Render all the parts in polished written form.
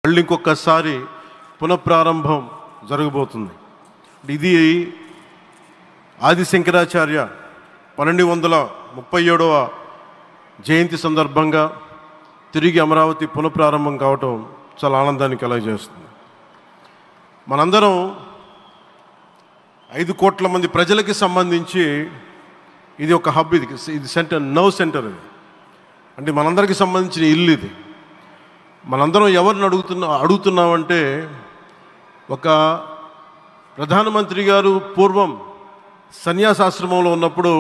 మళ్ళీ ఇంకొకసారి పునఃప్రారంభం జరగబోతుంది. ఇది ఆది శంకరాచార్య 1237వ జయంతి సందర్భంగా తిరిగి అమరావతి పునఃప్రారంభం కావటం చాలా ఆనందాన్ని కలుగజేస్తుంది. మనందరం 5 కోట్ల మంది ప్రజలకి సంబంధించి ఇది ఒక హబ్, ఇది సెంటర్, నర్వ్ సెంటర్. ఇది అంటే మనందరికీ సంబంధించిన ఇల్లు. ఇది మనందరం ఎవరిని అడుగుతున్నామంటే, ఒక ప్రధానమంత్రి గారు పూర్వం సన్యాసాశ్రమంలో ఉన్నప్పుడు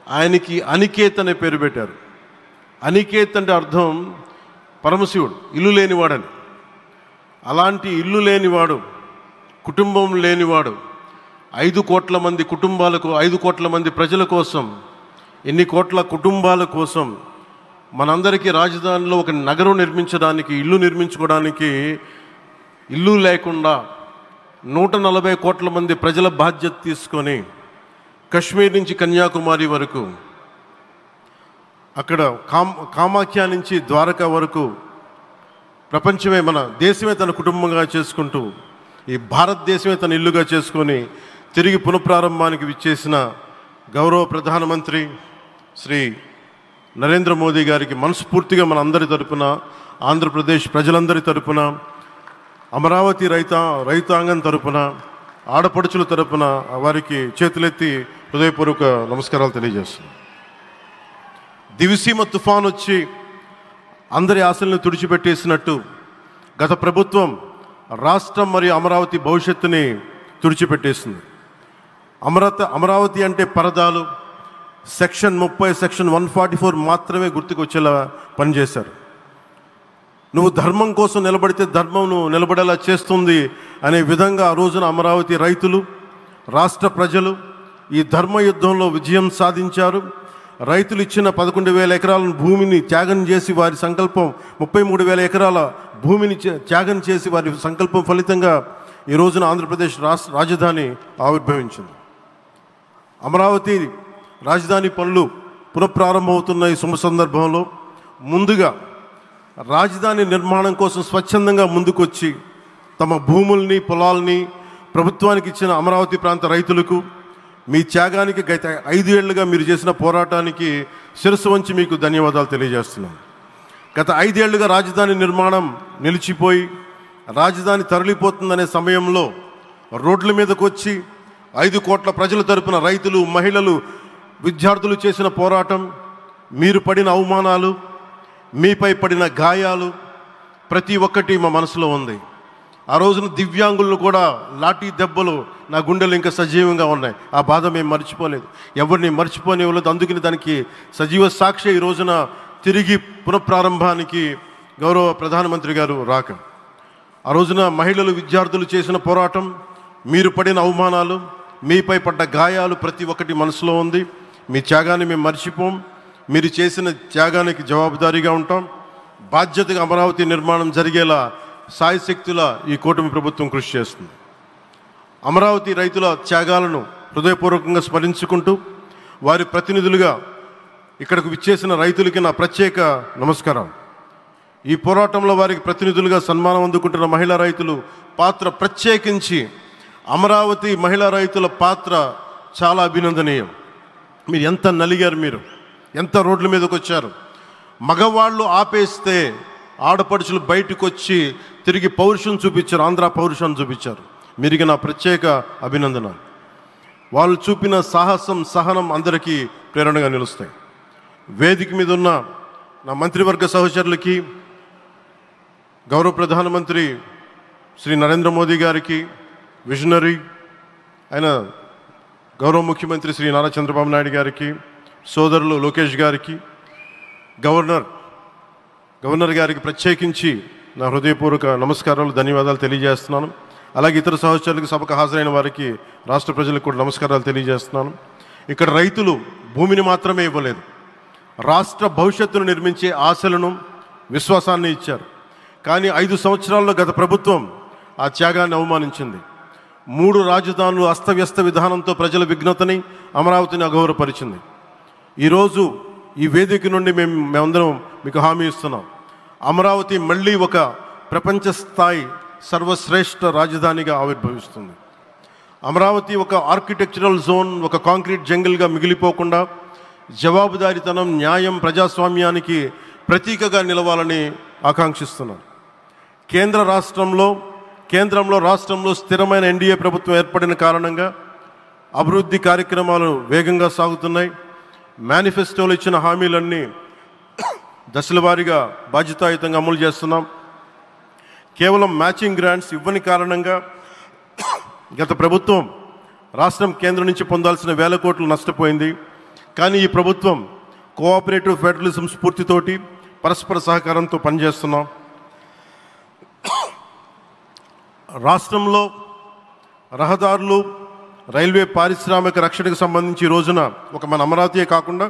ఆయనకి అనికేత్ అనే పేరు పెట్టారు. అనికేత్ అంటే అర్థం పరమశివుడు, ఇల్లు లేనివాడని. అలాంటి ఇల్లు లేనివాడు, కుటుంబం లేనివాడు 5 కోట్ల మంది కుటుంబాలకు, 5 కోట్ల మంది ప్రజల కోసం, ఎన్ని కోట్ల కుటుంబాల కోసం మనందరికీ రాజధానిలో ఒక నగరం నిర్మించడానికి, ఇల్లు నిర్మించుకోవడానికి ఇల్లు లేకుండా 140 కోట్ల మంది ప్రజల బాధ్యత తీసుకొని కశ్మీర్ నుంచి కన్యాకుమారి వరకు, అక్కడ కామాఖ్య నుంచి ద్వారకా వరకు ప్రపంచమే, మన దేశమే తన కుటుంబంగా చేసుకుంటూ, ఈ భారతదేశమే తన ఇల్లుగా చేసుకొని తిరిగి పునఃప్రారంభానికి విచ్చేసిన గౌరవ ప్రధానమంత్రి శ్రీ నరేంద్ర మోదీ గారికి మనస్ఫూర్తిగా మన అందరి తరపున, ఆంధ్రప్రదేశ్ ప్రజలందరి తరపున, అమరావతి రైతాంగం తరపున, ఆడపడుచుల తరపున వారికి చేతులెత్తి హృదయపూర్వక నమస్కారాలు తెలియజేస్తున్నాం. దివిసీమ తుఫాన్ వచ్చి అందరి ఆశలను తుడిచిపెట్టేసినట్టు గత ప్రభుత్వం రాష్ట్రం మరియు అమరావతి భవిష్యత్తుని తుడిచిపెట్టేసింది. అమరావతి అంటే పరదాలు, సెక్షన్ 30, సెక్షన్ 144 మాత్రమే గుర్తుకొచ్చేలా పనిచేశారు. నువ్వు ధర్మం కోసం నిలబడితే ధర్మం నువ్వు నిలబడేలా చేస్తుంది అనే విధంగా ఆ రోజున అమరావతి రైతులు, రాష్ట్ర ప్రజలు ఈ ధర్మ యుద్ధంలో విజయం సాధించారు. రైతులు ఇచ్చిన 11,000 ఎకరాల భూమిని త్యాగం చేసి, వారి సంకల్పం 33,000 ఎకరాల భూమిని త్యాగం చేసి వారి సంకల్పం ఫలితంగా ఈ రోజున ఆంధ్రప్రదేశ్ రాజధాని ఆవిర్భవించింది. అమరావతి రాజధాని పనులు పునఃప్రారంభమవుతున్న ఈ శుభ సందర్భంలో ముందుగా రాజధాని నిర్మాణం కోసం స్వచ్ఛందంగా ముందుకొచ్చి తమ భూముల్ని, పొలాల్ని ప్రభుత్వానికి ఇచ్చిన అమరావతి ప్రాంత రైతులకు, మీ త్యాగానికి, గత 5 ఏళ్లుగా మీరు చేసిన పోరాటానికి శిరస్సు వంచి మీకు ధన్యవాదాలు తెలియజేస్తున్నాను. గత 5 ఏళ్లుగా రాజధాని నిర్మాణం నిలిచిపోయి రాజధాని తరలిపోతుందనే సమయంలో రోడ్ల మీదకు వచ్చి 5 కోట్ల ప్రజల తరపున రైతులు, మహిళలు, విద్యార్థులు చేసిన పోరాటం, మీరు పడిన అవమానాలు, మీపై పడిన గాయాలు ప్రతి ఒక్కటి మా మనసులో ఉంది. ఆ రోజున దివ్యాంగులను కూడా లాఠీ దెబ్బలు నా గుండెలు ఇంకా సజీవంగా ఉన్నాయి. ఆ బాధ మేము మర్చిపోలేదు, ఎవరిని మర్చిపోనివ్వలేదు. అందుకని దానికి సజీవ సాక్షి ఈ రోజున తిరిగి పునఃప్రారంభానికి గౌరవ ప్రధానమంత్రి గారు రాక, ఆ రోజున మహిళలు, విద్యార్థులు చేసిన పోరాటం, మీరు పడిన అవమానాలు, మీపై పడ్డ గాయాలు ప్రతి ఒక్కటి మనసులో ఉంది. మీ త్యాగాన్ని మేము మర్చిపోం. మీరు చేసిన త్యాగానికి జవాబుదారీగా ఉంటాం. బాధ్యతగా అమరావతి నిర్మాణం జరిగేలా సాయశక్తుల ఈ కూటమి ప్రభుత్వం కృషి చేస్తుంది. అమరావతి రైతుల త్యాగాలను హృదయపూర్వకంగా స్మరించుకుంటూ, వారి ప్రతినిధులుగా ఇక్కడకు విచ్చేసిన రైతులకి నా ప్రత్యేక నమస్కారం. ఈ పోరాటంలో వారికి ప్రతినిధులుగా సన్మానం అందుకుంటున్న మహిళా రైతులు పాత్ర, ప్రత్యేకించి అమరావతి మహిళా రైతుల పాత్ర చాలా అభినందనీయం. మీరు ఎంత నలిగారు, మీరు ఎంత రోడ్ల మీదకి వచ్చారు. మగవాళ్ళు ఆపేస్తే ఆడపడుచులు బయటకు వచ్చి తిరిగి పౌరుషం చూపించారు, ఆంధ్ర పౌరుషాన్ని చూపించారు. మీరికి నా ప్రత్యేక అభినందన. వాళ్ళు చూపిన సాహసం, సహనం అందరికీ ప్రేరణగా నిలుస్తాయి. వేదిక మీద ఉన్న నా మంత్రివర్గ సహచరులకి, గౌరవ ప్రధానమంత్రి శ్రీ నరేంద్ర మోదీ గారికి, విజనరీ అయిన గౌరవ ముఖ్యమంత్రి శ్రీ నారా చంద్రబాబు నాయుడు గారికి, సోదరులు లోకేష్ గారికి, గవర్నర్ గారికి ప్రత్యేకించి నా హృదయపూర్వక నమస్కారాలు, ధన్యవాదాలు తెలియజేస్తున్నాను. అలాగే ఇతర సహచరులకు, సభకు హాజరైన వారికి, రాష్ట్ర ప్రజలకు కూడా నమస్కారాలు తెలియజేస్తున్నాను. ఇక్కడ రైతులు భూమిని మాత్రమే ఇవ్వలేదు, రాష్ట్ర భవిష్యత్తును నిర్మించే ఆశలను, విశ్వాసాన్ని ఇచ్చారు. కానీ 5 సంవత్సరాల్లో గత ప్రభుత్వం ఆ త్యాగాన్ని అవమానించింది. 3 రాజధానులు అస్తవ్యస్త విధానంతో ప్రజల విఘ్నతని, అమరావతిని అగౌరవపరిచింది. ఈరోజు ఈ వేదిక నుండి మేమందరం మీకు హామీ ఇస్తున్నాం, అమరావతి మళ్ళీ ఒక ప్రపంచ స్థాయి సర్వశ్రేష్ఠ రాజధానిగా ఆవిర్భవిస్తుంది. అమరావతి ఒక ఆర్కిటెక్చరల్ జోన్, ఒక కాంక్రీట్ జంగిల్గా మిగిలిపోకుండా జవాబుదారీతనం, న్యాయం, ప్రజాస్వామ్యానికి ప్రతీకగా నిలవాలని ఆకాంక్షిస్తున్నాను. కేంద్రంలో రాష్ట్రంలో స్థిరమైన ఎన్డీఏ ప్రభుత్వం ఏర్పడిన కారణంగా అభివృద్ధి కార్యక్రమాలు వేగంగా సాగుతున్నాయి. మేనిఫెస్టోలో ఇచ్చిన హామీలన్నీ దశల వారీగా బాధ్యతాయుతంగా అమలు చేస్తున్నాం. కేవలం మ్యాచింగ్ గ్రాంట్స్ ఇవ్వని కారణంగా గత ప్రభుత్వం రాష్ట్రం కేంద్రం నుంచి పొందాల్సిన వేల కోట్లు నష్టపోయింది. కానీ ఈ ప్రభుత్వం కోఆపరేటివ్ ఫెడరలిజం స్ఫూర్తితోటి పరస్పర సహకారంతో పనిచేస్తున్నాం. రాష్ట్రంలో రహదారులు, రైల్వే, పారిశ్రామిక రక్షణకు సంబంధించి ఈ రోజున మన అమరావతియే కాకుండా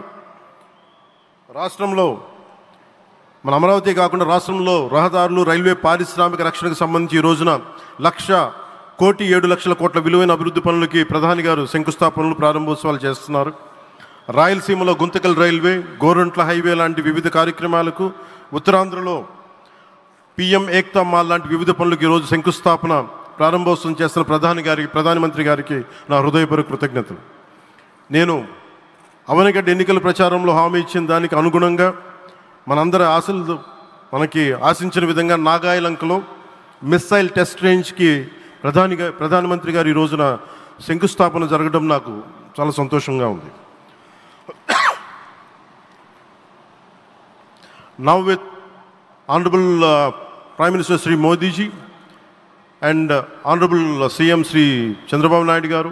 రాష్ట్రంలో రహదారులు, రైల్వే, పారిశ్రామిక రక్షణకు సంబంధించి ఈ రోజున 1,07,00,000 కోట్ల విలువైన అభివృద్ధి పనులకి ప్రధాని గారు శంకుస్థాపనలు, ప్రారంభోత్సవాలు చేస్తున్నారు. రాయలసీమలో గుంతకల్ రైల్వే, గోరంట్ల హైవే లాంటి వివిధ కార్యక్రమాలకు, ఉత్తరాంధ్రలో పిఎం ఏక్తా మాల్ లాంటి వివిధ పనులకు ఈరోజు శంకుస్థాపన, ప్రారంభోత్సవం చేస్తున్న ప్రధానమంత్రి గారికి నా హృదయపూర్వక కృతజ్ఞతలు. నేను అవనిగడ్డ ఎన్నికల ప్రచారంలో హామీ ఇచ్చిన దానికి అనుగుణంగా మనందరి ఆశలు మనకి ఆశించిన విధంగా నాగాయలంకలో మిస్సైల్ టెస్ట్ రేంజ్కి ప్రధానమంత్రి గారు ఈ రోజున శంకుస్థాపన జరగడం నాకు చాలా సంతోషంగా ఉంది. Now with Honorable Prime Minister Sri Modi ji and Honorable CM Sri Chandrababu Naidu garu,